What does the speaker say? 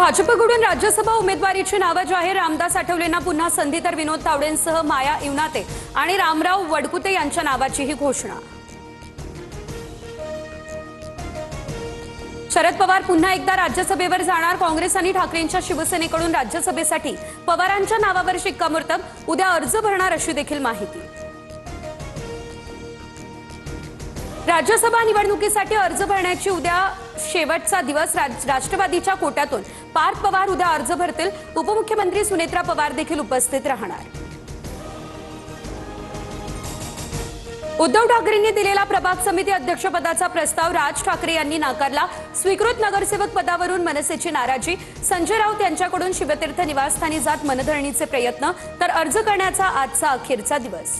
भाजपकडून राज्यसभा उमेदवारीची नावे जाहीर। रामदास आठवलेंना पुन्हा संधी तर विनोद तावडेंसह माया इवनाते आणि रामराव वडकुते यांच्या नावाचीही घोषणा। शरद पवार पुन्हा एकदा राज्यसभेवर जाणार। काँग्रेस आणि ठाकरेंच्या शिवसेनेकडून राज्यसभेसाठी पवारांच्या नावावर शिक्कामोर्तब। उद्या अर्ज भरणार अशी देखील माहिती। राज्यसभा निवडणुकीसाठी अर्ज भरण्याची उद्या शेवटचा दिवस। राष्ट्रवादीच्या कोट्यातून पार्थ पवार उद्या अर्ज भरतील। उपमुख्यमंत्री सुनेत्रा पवार देखील उपस्थित राहणार। उद्धव ठाकरेंनी दिलेला प्रभाग समिती अध्यक्षपदाचा प्रस्ताव राज ठाकरे यांनी नाकारला। स्वीकृत नगरसेवक पदावरून मनसेची नाराजी। संजय राऊत यांच्याकडून शिवतीर्थ निवासस्थानी जात मनधरणीचे प्रयत्न, तर अर्ज करण्याचा आजचा अखेरचा दिवस।